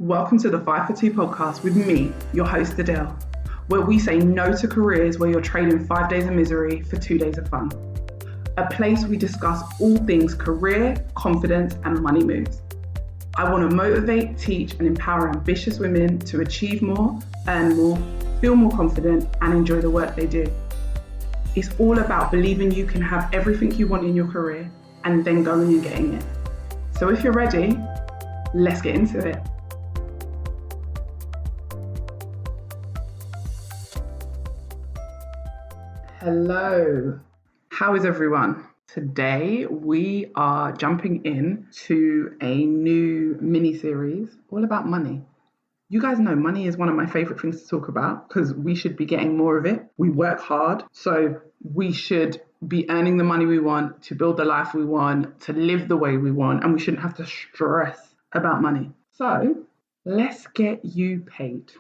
Welcome to the 5 for 2 podcast with me, your host Adele, where we say no to careers where you're trading 5 days of misery for 2 days of fun. A place we discuss all things career, confidence, and money moves. I want to motivate, teach, and empower ambitious women to achieve more, earn more, feel more confident, and enjoy the work they do. It's all about believing you can have everything you want in your career and then going and getting it. So if you're ready, let's get into it. Hello, how is everyone? Today we are jumping in to a new mini-series all about money. You guys know money is one of my favorite things to talk about because we should be getting more of it. We work hard, so we should be earning the money we want to build the life we want, to live the way we want, and we shouldn't have to stress about money. So let's get you paid.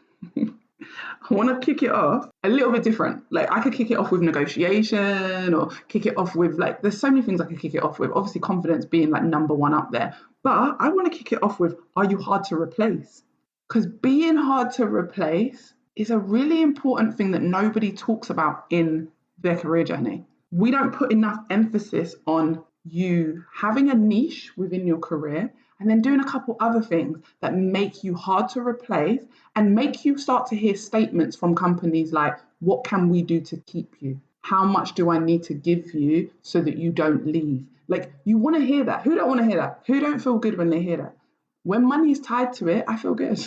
I want to kick it off a little bit different. Like I could kick it off with negotiation or kick it off with there's so many things I could kick it off with. Obviously confidence being number one up there. But I want to kick it off with, are you hard to replace? Because being hard to replace is a really important thing that nobody talks about in their career journey. We don't put enough emphasis on you having a niche within your career and then doing a couple other things that make you hard to replace and make you start to hear statements from companies like, what can we do to keep you? How much do I need to give you so that you don't leave? You want to hear that. Who don't want to hear that? Who don't feel good when they hear that? When money is tied to it, I feel good.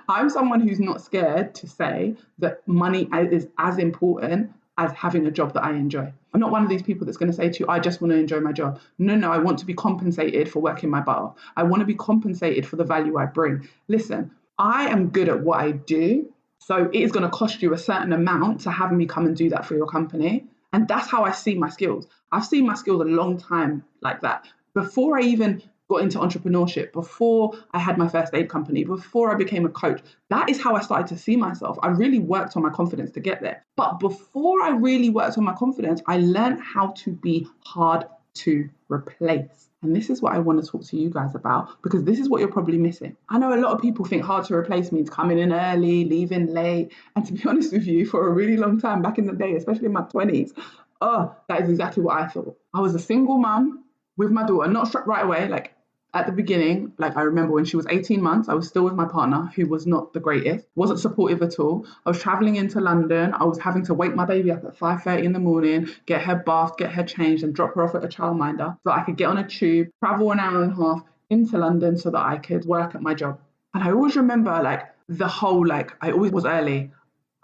I'm someone who's not scared to say that money is as important as having a job that I enjoy. I'm not one of these people that's going to say to you, I just want to enjoy my job. No, I want to be compensated for working my butt off. I want to be compensated for the value I bring. Listen, I am good at what I do, so it is going to cost you a certain amount to have me come and do that for your company. And that's how I see my skills. I've seen my skills a long time like that. Before I even got into entrepreneurship, before I had my first aid company, before I became a coach, that is how I started to see myself. I really worked on my confidence to get there. But before I really worked on my confidence, I learned how to be hard to replace. And this is what I want to talk to you guys about, because this is what you're probably missing. I know a lot of people think hard to replace means coming in early, leaving late. And to be honest with you, for a really long time back in the day, especially in my 20s, that is exactly what I thought. I was a single mum with my daughter, not struck right away, at the beginning, I remember when she was 18 months, I was still with my partner, who was not the greatest, wasn't supportive at all. I was traveling into London. I was having to wake my baby up at 5:30 in the morning, get her bathed, get her changed, and drop her off at a childminder so I could get on a tube, travel an hour and a half into London so that I could work at my job. And I always remember the whole, I always was early.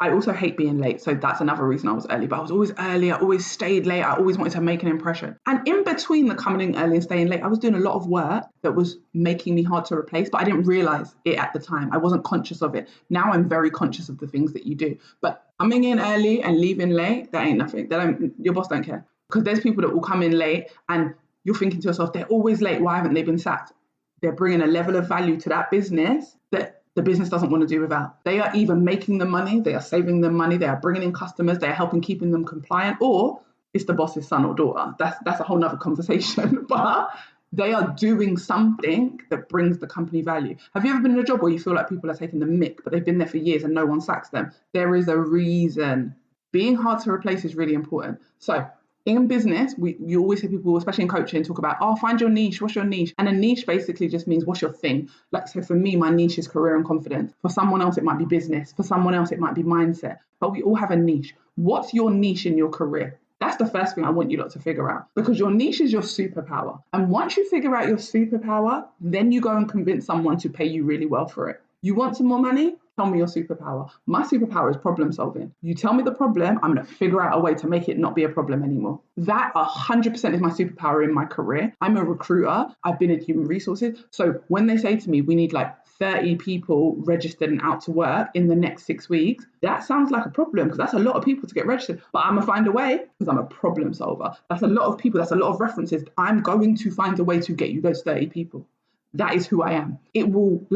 I also hate being late, so that's another reason I was early. But I was always early, I always stayed late, I always wanted to make an impression. And in between the coming in early and staying late, I was doing a lot of work that was making me hard to replace, but I didn't realise it at the time. I wasn't conscious of it. Now I'm very conscious of the things that you do. But coming in early and leaving late, that ain't nothing. Your boss don't care. Because there's people that will come in late and you're thinking to yourself, they're always late, why haven't they been sacked? They're bringing a level of value to that business that the business doesn't want to do without. They are either making the money, they are saving them money, they are bringing in customers, they are helping keeping them compliant, or it's the boss's son or daughter. That's a whole nother conversation. But they are doing something that brings the company value. Have you ever been in a job where you feel like people are taking the mick, but they've been there for years and no one sacks them? There is a reason. Being hard to replace is really important. So in business, you always hear people, especially in coaching, talk about, find your niche. What's your niche? And a niche basically just means what's your thing. So for me, my niche is career and confidence. For someone else, it might be business. For someone else, it might be mindset. But we all have a niche. What's your niche in your career? That's the first thing I want you lot to figure out, because your niche is your superpower. And once you figure out your superpower, then you go and convince someone to pay you really well for it. You want some more money? Tell me your superpower. My superpower is problem solving. You tell me the problem, I'm going to figure out a way to make it not be a problem anymore. That 100% is my superpower in my career. I'm a recruiter. I've been in human resources. So when they say to me, we need 30 people registered and out to work in the next 6 weeks, that sounds like a problem because that's a lot of people to get registered. But I'm going to find a way because I'm a problem solver. That's a lot of people. That's a lot of references. I'm going to find a way to get you those 30 people. That is who I am. It will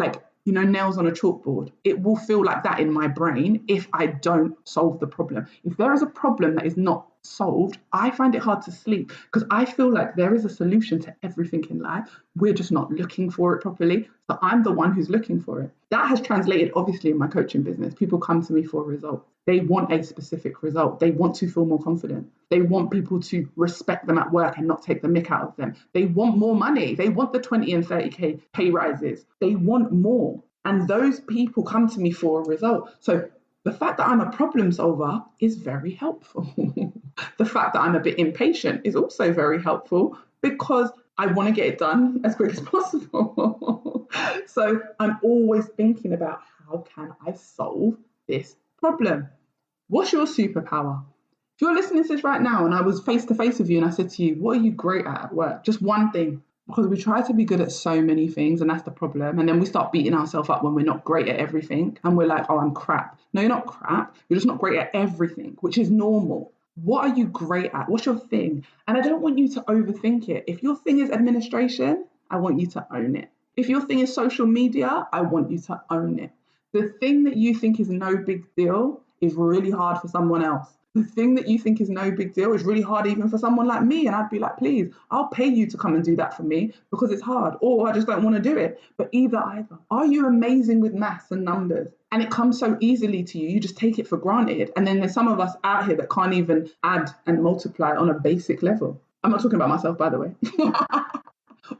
nails on a chalkboard. It will feel like that in my brain if I don't solve the problem. If there is a problem that is not solved, I find it hard to sleep because I feel like there is a solution to everything in life. We're just not looking for it properly. So I'm the one who's looking for it. That has translated obviously in my coaching business. People come to me for a result. They want a specific result. They want to feel more confident. They want people to respect them at work and not take the mick out of them. They want more money. They want the 20 and 30K pay rises. They want more. And those people come to me for a result. So the fact that I'm a problem solver is very helpful. The fact that I'm a bit impatient is also very helpful because I want to get it done as quick as possible. So I'm always thinking about how can I solve this problem? What's your superpower? If you're listening to this right now and I was face to face with you and I said to you, what are you great at work? Just one thing. Because we try to be good at so many things and that's the problem. And then we start beating ourselves up when we're not great at everything. And we're like, oh, I'm crap. No, you're not crap. You're just not great at everything, which is normal. What are you great at? What's your thing? And I don't want you to overthink it. If your thing is administration, I want you to own it. If your thing is social media, I want you to own it. The thing that you think is no big deal is really hard for someone else. The thing that you think is no big deal is really hard even for someone like me. And I'd be like, please, I'll pay you to come and do that for me because it's hard. Or I just don't want to do it. But either. Are you amazing with maths and numbers? And it comes so easily to you. You just take it for granted. And then there's some of us out here that can't even add and multiply on a basic level. I'm not talking about myself, by the way.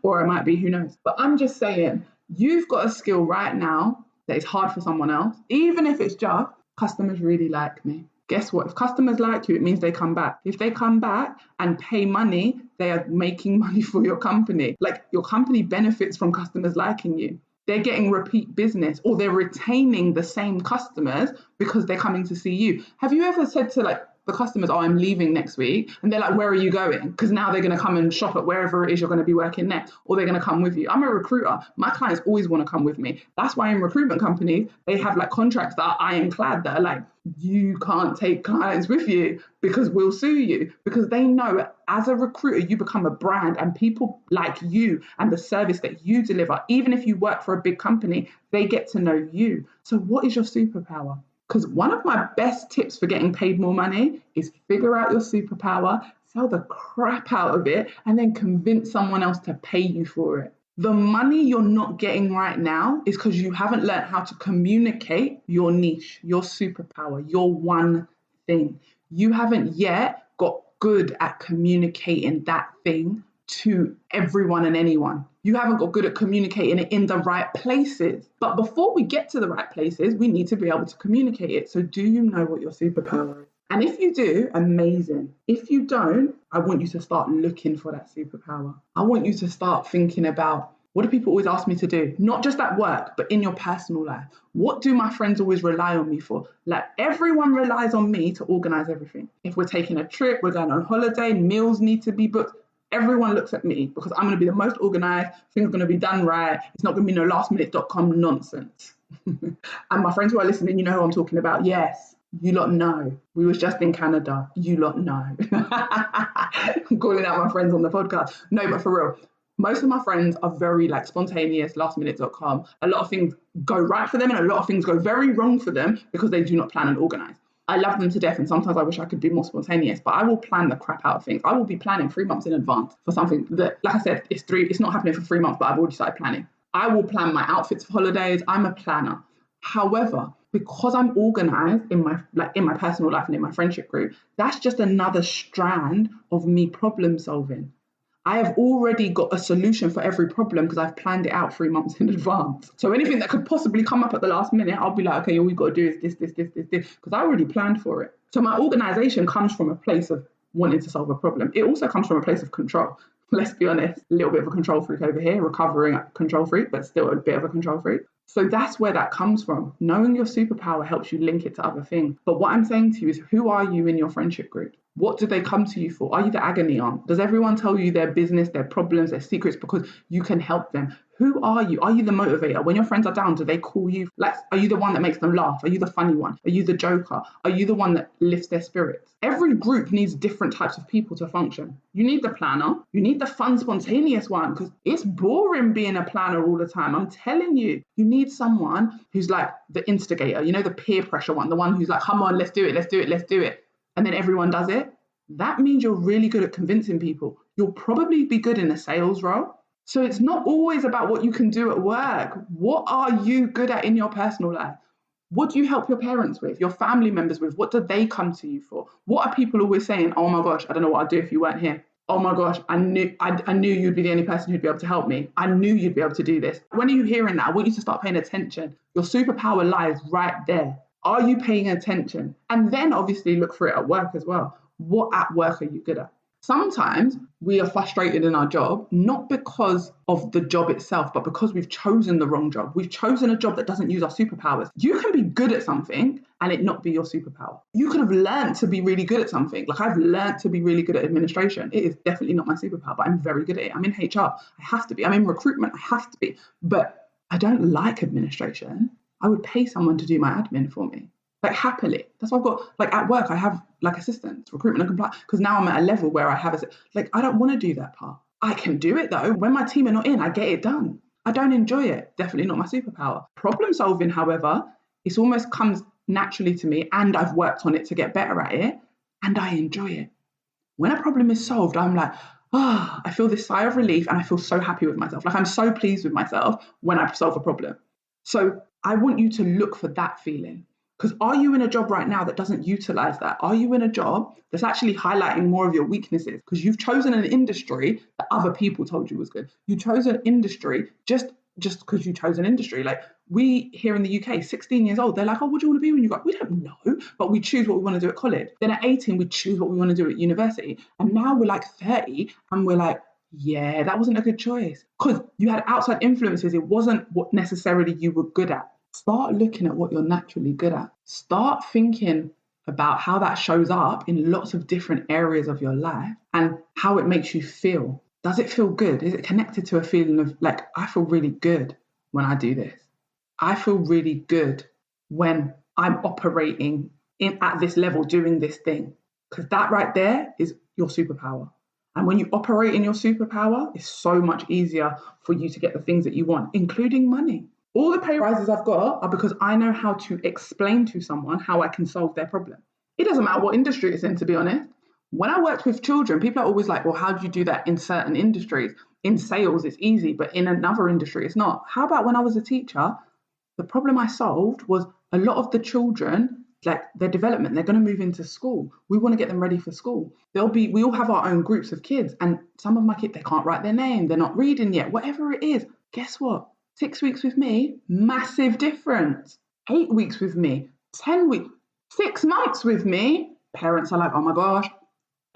Or I might be, who knows. But I'm just saying, you've got a skill right now that is hard for someone else, even if it's just customers really like me. Guess what? If customers like you, it means they come back. If they come back and pay money, they are making money for your company. Like your company benefits from customers liking you. They're getting repeat business or they're retaining the same customers because they're coming to see you. Have you ever said to like the customers, oh, I'm leaving next week. And they're like, where are you going? Because now they're going to come and shop at wherever it is you're going to be working next, or they're going to come with you. I'm a recruiter. My clients always want to come with me. That's why in recruitment companies, they have like contracts that are ironclad that are like, you can't take clients with you because we'll sue you. Because they know as a recruiter, you become a brand and people like you and the service that you deliver, even if you work for a big company, they get to know you. So what is your superpower? Because one of my best tips for getting paid more money is figure out your superpower, sell the crap out of it, and then convince someone else to pay you for it. The money you're not getting right now is because you haven't learned how to communicate your niche, your superpower, your one thing. You haven't yet got good at communicating that thing to everyone and anyone. You haven't got good at communicating it in the right places. But before we get to the right places, we need to be able to communicate it. So do you know what your superpower is? And if you do, amazing. If you don't, I want you to start looking for that superpower. I want you to start thinking about, what do people always ask me to do? Not just at work, but in your personal life. What do my friends always rely on me for? Like everyone relies on me to organize everything. If we're taking a trip, we're going on holiday, meals need to be booked. Everyone looks at me because I'm going to be the most organized, things are going to be done right. It's not going to be no lastminute.com nonsense. And my friends who are listening, you know who I'm talking about. Yes, you lot know. We was just in Canada. You lot know. I'm calling out my friends on the podcast. No, but for real, most of my friends are very like spontaneous, lastminute.com. A lot of things go right for them and a lot of things go very wrong for them because they do not plan and organize. I love them to death and sometimes I wish I could be more spontaneous, but I will plan the crap out of things. I will be planning 3 months in advance for something that, like I said, it's not happening for 3 months, but I've already started planning. I will plan my outfits for holidays. I'm a planner. However, because I'm organized in my personal life and in my friendship group, that's just another strand of me problem solving. I have already got a solution for every problem because I've planned it out 3 months in advance. So anything that could possibly come up at the last minute, I'll be like, okay, all we've got to do is this, because I already planned for it. So my organization comes from a place of wanting to solve a problem. It also comes from a place of control. Let's be honest, a little bit of a control freak over here, recovering control freak, but still a bit of a control freak. So that's where that comes from. Knowing your superpower helps you link it to other things. But what I'm saying to you is, who are you in your friendship group? What do they come to you for? Are you the agony aunt? Does everyone tell you their business, their problems, their secrets because you can help them? Who are you? Are you the motivator? When your friends are down, do they call you? Like, are you the one that makes them laugh? Are you the funny one? Are you the joker? Are you the one that lifts their spirits? Every group needs different types of people to function. You need the planner. You need the fun, spontaneous one because it's boring being a planner all the time. I'm telling you, you need someone who's like the instigator, you know, the peer pressure one, the one who's like, come on, let's do it. And then everyone does it. that means you're really good at convincing people. You'll probably be good in a sales role. So it's not always about what you can do at work. What are you good at in your personal life? What do you help your parents with, your family members with? What do they come to you for? What are people always saying? Oh my gosh, I don't know what I'd do if you weren't here. Oh my gosh, I knew you'd be the only person who'd be able to help me. I knew you'd be able to do this. When are you hearing that? I want you to start paying attention. Your superpower lies right there. Are you paying attention? And then obviously look for it at work as well. What at work are you good at? Sometimes we are frustrated in our job, not because of the job itself, but because we've chosen the wrong job. We've chosen a job that doesn't use our superpowers. You can be good at something and it not be your superpower. You could have learned to be really good at something. Like I've learned to be really good at administration. It is definitely not my superpower, but I'm very good at it. I'm in HR. I have to be. I'm in recruitment. I have to be. But I don't like administration. I would pay someone to do my admin for me. Like happily. That's why I've got, like at work, I have like assistants, recruitment and compliance, because now I'm at a level where I have, like, I don't want to do that part. I can do it though. When my team are not in, I get it done. I don't enjoy it. Definitely not my superpower. Problem solving, however, it almost comes naturally to me and I've worked on it to get better at it and I enjoy it. When a problem is solved, I'm like, I feel this sigh of relief and I feel so happy with myself. Like I'm so pleased with myself when I solve a problem. So I want you to look for that feeling. Because are you in a job right now that doesn't utilize that? Are you in a job that's actually highlighting more of your weaknesses? Because you've chosen an industry that other people told you was good. You chose an industry just because you chose an industry. Like we here in the UK, 16 years old, they're like, oh, what do you want to be when you grow up? We don't know, but we choose what we want to do at college. Then at 18, we choose what we want to do at university. And now we're like 30 and we're like, yeah, that wasn't a good choice. Because you had outside influences. It wasn't what necessarily you were good at. Start looking at what you're naturally good at. Start thinking about how that shows up in lots of different areas of your life and how it makes you feel. Does it feel good? Is it connected to a feeling of like, I feel really good when I do this? I feel really good when I'm operating at this level, doing this thing. Because that right there is your superpower. And when you operate in your superpower, it's so much easier for you to get the things that you want, including money. All the pay rises I've got are because I know how to explain to someone how I can solve their problem. It doesn't matter what industry it's in, to be honest. When I worked with children, people are always like, well, how do you do that in certain industries? In sales, it's easy, but in another industry, it's not. How about when I was a teacher? The problem I solved was a lot of the children, like their development, they're going to move into school. We want to get them ready for school. We all have our own groups of kids, and some of my kids, they can't write their name, they're not reading yet, whatever it is. Guess what? 6 weeks with me, massive difference. 8 weeks with me, 10 weeks, 6 months with me. Parents are like, oh my gosh,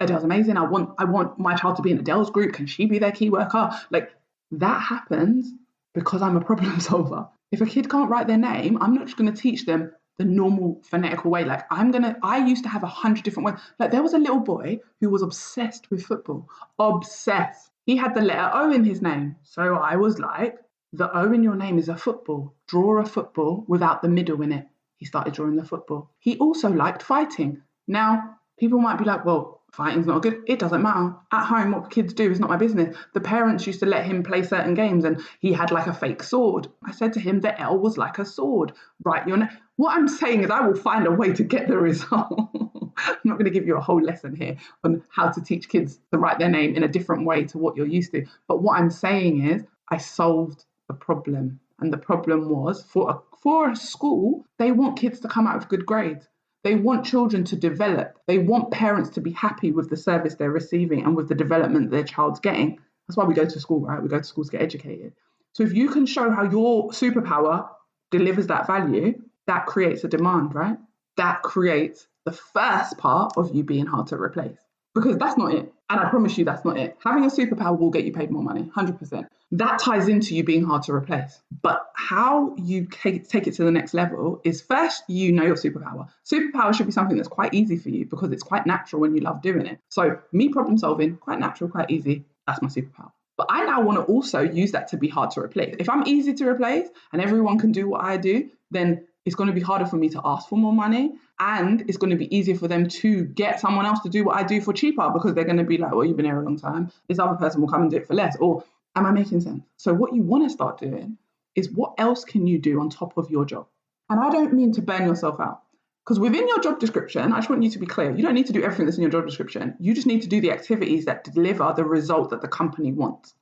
Adele's amazing. I want my child to be in Adele's group. Can she be their key worker? Like that happens because I'm a problem solver. If a kid can't write their name, I'm not just going to teach them the normal phonetical way. Like I used to have 100 different ways. Like there was a little boy who was obsessed with football, obsessed. He had the letter O in his name. So I was like, the O in your name is a football. Draw a football without the middle in it. He started drawing the football. He also liked fighting. Now, people might be like, well, fighting's not good. It doesn't matter. At home, what kids do is not my business. The parents used to let him play certain games and he had like a fake sword. I said to him, the L was like a sword. Write your name. What I'm saying is I will find a way to get the result. I'm not going to give you a whole lesson here on how to teach kids to write their name in a different way to what you're used to. But what I'm saying is I solved a problem. And the problem was for a school, they want kids to come out with good grades. They want children to develop. They want parents to be happy with the service they're receiving and with the development their child's getting. That's why we go to school, right? We go to school to get educated. So if you can show how your superpower delivers that value, that creates a demand, right? That creates the first part of you being hard to replace. Because that's not it. And I promise you that's not it. Having a superpower will get you paid more money, 100%. That ties into you being hard to replace. But how you take it to the next level is first, you know your superpower. Superpower should be something that's quite easy for you because it's quite natural when you love doing it. So me problem solving, quite natural, quite easy. That's my superpower. But I now want to also use that to be hard to replace. If I'm easy to replace and everyone can do what I do, then it's going to be harder for me to ask for more money, and it's going to be easier for them to get someone else to do what I do for cheaper because they're going to be like, well, you've been here a long time. This other person will come and do it for less. Or am I making sense? So what you want to start doing is what else can you do on top of your job? And I don't mean to burn yourself out, Because within your job description, I just want you to be clear. You don't need to do everything that's in your job description. You just need to do the activities that deliver the result that the company wants.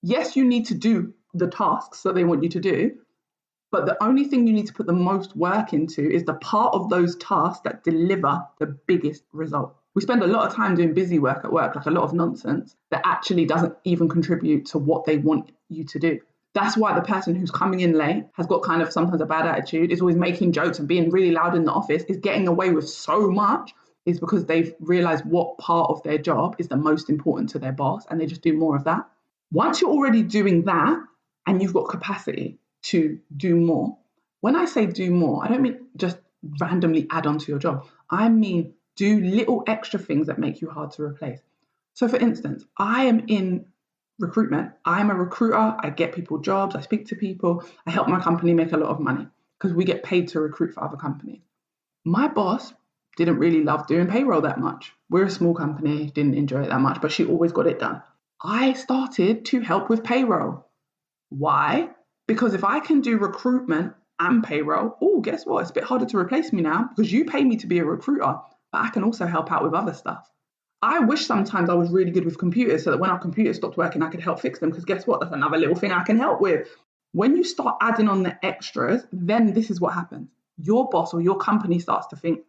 Yes, you need to do the tasks that they want you to do, but the only thing you need to put the most work into is the part of those tasks that deliver the biggest result. We spend a lot of time doing busy work at work, like a lot of nonsense that actually doesn't even contribute to what they want you to do. That's why the person who's coming in late has got kind of sometimes a bad attitude, is always making jokes and being really loud in the office, is getting away with so much, is because they've realized what part of their job is the most important to their boss and they just do more of that. Once you're already doing that and you've got capacity to do more, when I say do more, I don't mean just randomly add on to your job. I mean do little extra things that make you hard to replace. So for instance, I am in recruitment. I'm a recruiter. I get people jobs. I speak to people. I help my company make a lot of money because we get paid to recruit for other companies. My boss didn't really love doing payroll that much. We're a small company, didn't enjoy it that much, but she always got it done. I started to help with payroll. Why? Because if I can do recruitment and payroll, oh, guess what? It's a bit harder to replace me now because you pay me to be a recruiter, but I can also help out with other stuff. I wish sometimes I was really good with computers so that when our computers stopped working, I could help fix them because guess what? That's another little thing I can help with. When you start adding on the extras, then this is what happens. Your boss or your company starts to think,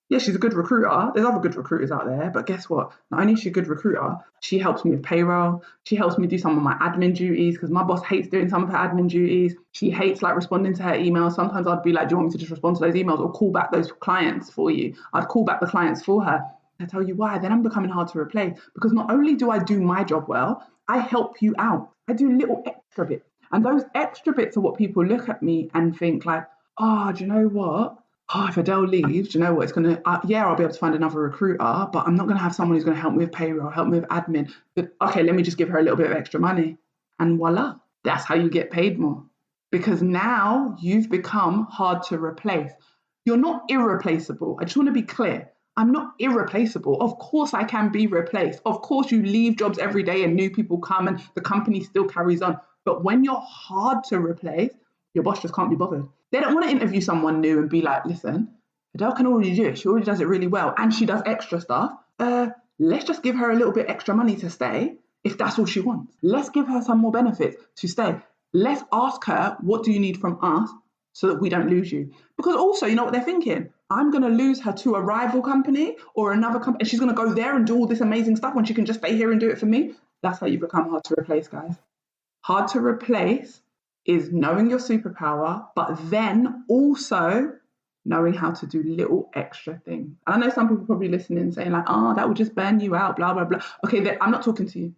yeah, she's a good recruiter. There's other good recruiters out there, but guess what? Not only is she a good recruiter, she helps me with payroll. She helps me do some of my admin duties because my boss hates doing some of her admin duties. She hates like responding to her emails. Sometimes I'd be like, do you want me to just respond to those emails or call back those clients for you? I'd call back the clients for her. I tell you why, then I'm becoming hard to replace because not only do I do my job well, I help you out. I do little extra bits. And those extra bits are what people look at me and think like, oh, do you know what? Oh, if Adele leaves, do you know what? It's going to, yeah, I'll be able to find another recruiter, but I'm not going to have someone who's going to help me with payroll, help me with admin. But okay, let me just give her a little bit of extra money. And voila, that's how you get paid more. Because now you've become hard to replace. You're not irreplaceable. I just want to be clear. I'm not irreplaceable. Of course, I can be replaced. Of course, you leave jobs every day and new people come and the company still carries on. But when you're hard to replace, your boss just can't be bothered. They don't want to interview someone new and be like, listen, Adele can already do it. She already does it really well. And she does extra stuff. Let's just give her a little bit extra money to stay if that's all she wants. Let's give her some more benefits to stay. Let's ask her, what do you need from us so that we don't lose you? Because also, you know what they're thinking? I'm going to lose her to a rival company or another company, and she's going to go there and do all this amazing stuff when she can just stay here and do it for me. That's how you become hard to replace, guys. Hard to replace is knowing your superpower, but then also knowing how to do little extra things. And I know some people probably listening saying like, oh, that would just burn you out, blah, blah, blah. Okay, I'm not talking to you.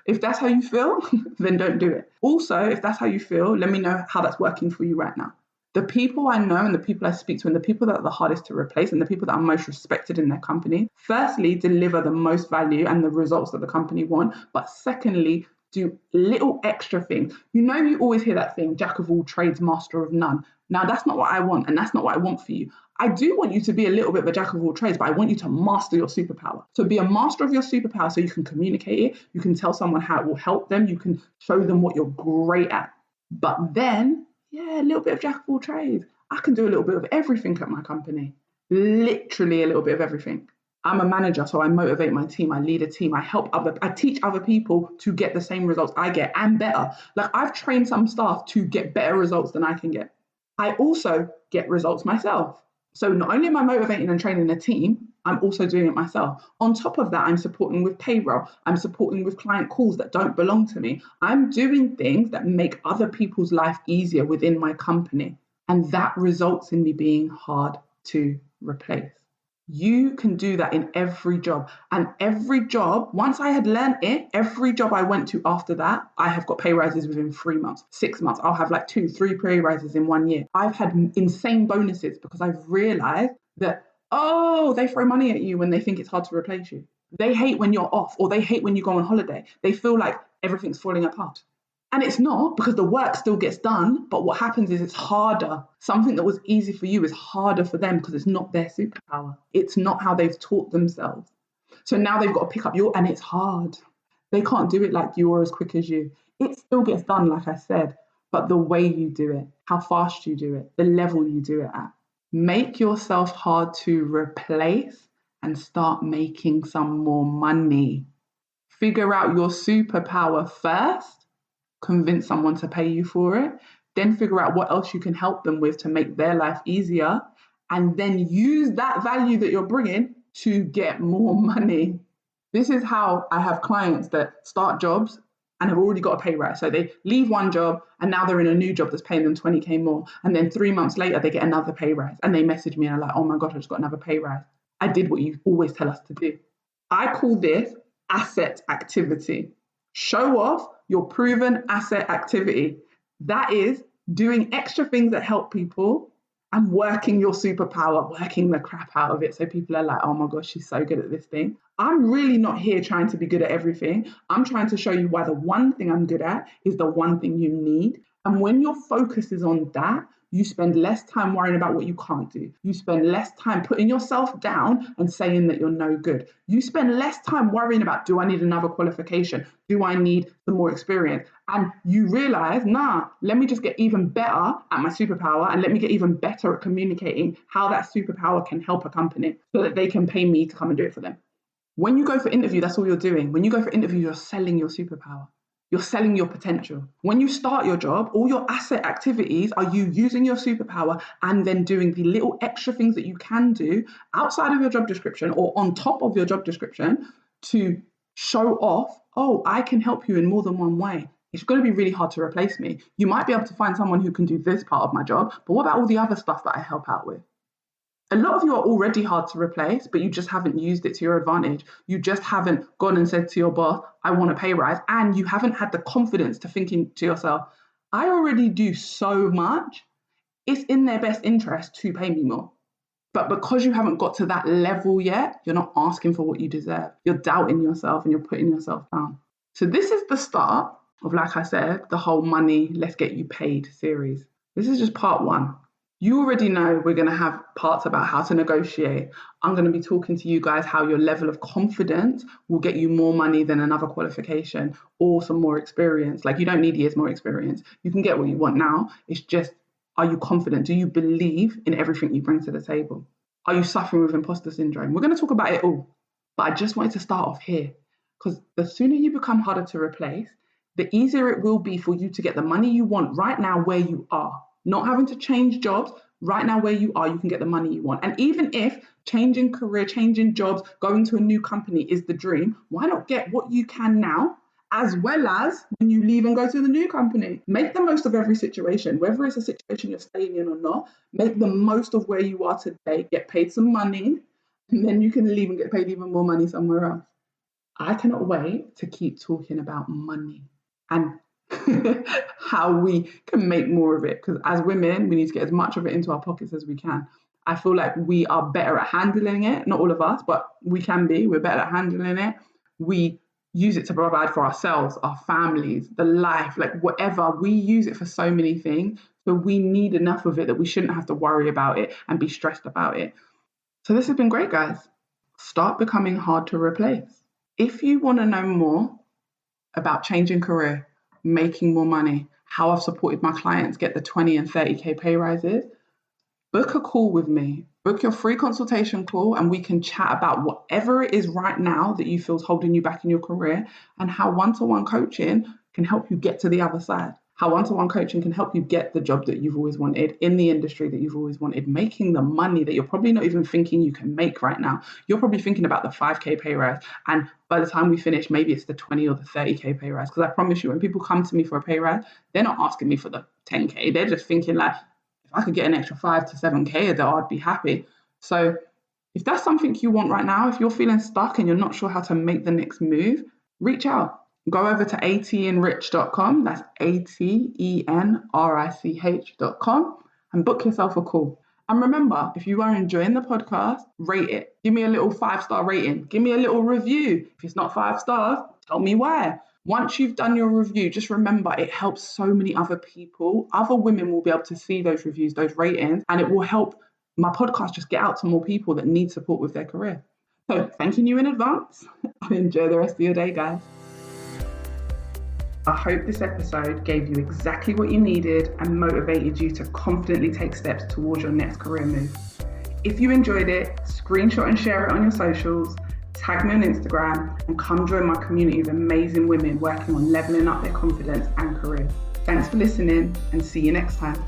If that's how you feel, then don't do it. Also, if that's how you feel, let me know how that's working for you right now. The people I know and the people I speak to and the people that are the hardest to replace and the people that are most respected in their company, firstly, deliver the most value and the results that the company want. But secondly, do little extra things. You know, you always hear that thing, jack of all trades, master of none. Now, that's not what I want, and that's not what I want for you. I do want you to be a little bit of a jack of all trades, but I want you to master your superpower. So be a master of your superpower so you can communicate it, you can tell someone how it will help them, you can show them what you're great at. But then, yeah, a little bit of jack of all trades. I can do a little bit of everything at my company. Literally a little bit of everything. I'm a manager, so I motivate my team. I lead a team. I teach other people to get the same results I get and better. Like I've trained some staff to get better results than I can get. I also get results myself. So not only am I motivating and training a team, I'm also doing it myself. On top of that, I'm supporting with payroll. I'm supporting with client calls that don't belong to me. I'm doing things that make other people's life easier within my company. And that results in me being hard to replace. You can do that in every job. And every job, once I had learned it, every job I went to after that, I have got pay rises within 3 months, 6 months. I'll have like 2, 3 pay rises in 1 year. I've had insane bonuses because I've realized that, oh, they throw money at you when they think it's hard to replace you. They hate when you're off or they hate when you go on holiday. They feel like everything's falling apart. And it's not, because the work still gets done, but what happens is it's harder. Something that was easy for you is harder for them because it's not their superpower. It's not how they've taught themselves. So now they've got to pick up and it's hard. They can't do it like you or as quick as you. It still gets done, like I said, but the way you do it, how fast you do it, the level you do it at. Make yourself hard to replace and start making some more money. Figure out your superpower first, convince someone to pay you for it, then figure out what else you can help them with to make their life easier, and then use that value that you're bringing to get more money. This is how I have clients that start jobs and have already got a pay rise. So they leave one job and now they're in a new job that's paying them 20K more. And then 3 months later, they get another pay rise. And they message me and are like, oh my gosh, I just got another pay rise. I did what you always tell us to do. I call this asset activity. Show off your proven asset activity. That is doing extra things that help people and working your superpower, working the crap out of it. So people are like, oh my gosh, she's so good at this thing. I'm really not here trying to be good at everything. I'm trying to show you why the one thing I'm good at is the one thing you need. And when your focus is on that, you spend less time worrying about what you can't do. You spend less time putting yourself down and saying that you're no good. You spend less time worrying about, do I need another qualification? Do I need some more experience? And you realize, let me just get even better at my superpower and let me get even better at communicating how that superpower can help a company so that they can pay me to come and do it for them. When you go for interview, that's all you're doing. When you go for interview, you're selling your superpower. You're selling your potential. When you start your job, all your asset activities are you using your superpower and then doing the little extra things that you can do outside of your job description or on top of your job description to show off, oh, I can help you in more than one way. It's going to be really hard to replace me. You might be able to find someone who can do this part of my job, but what about all the other stuff that I help out with? A lot of you are already hard to replace, but you just haven't used it to your advantage. You just haven't gone and said to your boss, I want a pay rise. And you haven't had the confidence to thinking to yourself, I already do so much. It's in their best interest to pay me more. But because you haven't got to that level yet, you're not asking for what you deserve. You're doubting yourself and you're putting yourself down. So this is the start of, like I said, the whole money, let's get you paid series. This is just part one. You already know we're going to have parts about how to negotiate. I'm going to be talking to you guys how your level of confidence will get you more money than another qualification or some more experience. Like, you don't need years more experience. You can get what you want now. It's just, are you confident? Do you believe in everything you bring to the table? Are you suffering with imposter syndrome? We're going to talk about it all. But I just wanted to start off here because the sooner you become harder to replace, the easier it will be for you to get the money you want right now where you are. Not having to change jobs, right now where you are, you can get the money you want. And even if changing career, changing jobs, going to a new company is the dream, why not get what you can now, as well as when you leave and go to the new company? Make the most of every situation, whether it's a situation you're staying in or not. Make the most of where you are today, get paid some money, and then you can leave and get paid even more money somewhere else. I cannot wait to keep talking about money and how we can make more of it. Because as women, we need to get as much of it into our pockets as we can. I feel like we are better at handling it. Not all of us, but we can be. We're better at handling it. We use it to provide for ourselves, our families, the life, like whatever. We use it for so many things. So we need enough of it that we shouldn't have to worry about it and be stressed about it. So this has been great, guys. Start becoming hard to replace. If you want to know more about changing career, making more money, how I've supported my clients get the 20 and 30K pay rises, book a call with me. Book your free consultation call and we can chat about whatever it is right now that you feel is holding you back in your career and how one-to-one coaching can help you get to the other side. How one-to-one coaching can help you get the job that you've always wanted in the industry that you've always wanted, making the money that you're probably not even thinking you can make right now. You're probably thinking about the 5K pay rise. And by the time we finish, maybe it's the 20 or the 30K pay rise. Because I promise you, when people come to me for a pay rise, they're not asking me for the 10K. They're just thinking like, if I could get an extra 5 to 7K a day, I'd be happy. So if that's something you want right now, if you're feeling stuck and you're not sure how to make the next move, reach out. Go over to atenrich.com, that's atenrich.com, and book yourself a call. And remember, if you are enjoying the podcast, rate it. Give me a little 5-star rating. Give me a little review. If it's not 5 stars, tell me why. Once you've done your review, just remember it helps so many other people. Other women will be able to see those reviews, those ratings, and it will help my podcast just get out to more people that need support with their career. So thanking you in advance and enjoy the rest of your day, guys. I hope this episode gave you exactly what you needed and motivated you to confidently take steps towards your next career move. If you enjoyed it, screenshot and share it on your socials, tag me on Instagram, and come join my community of amazing women working on leveling up their confidence and career. Thanks for listening, and see you next time.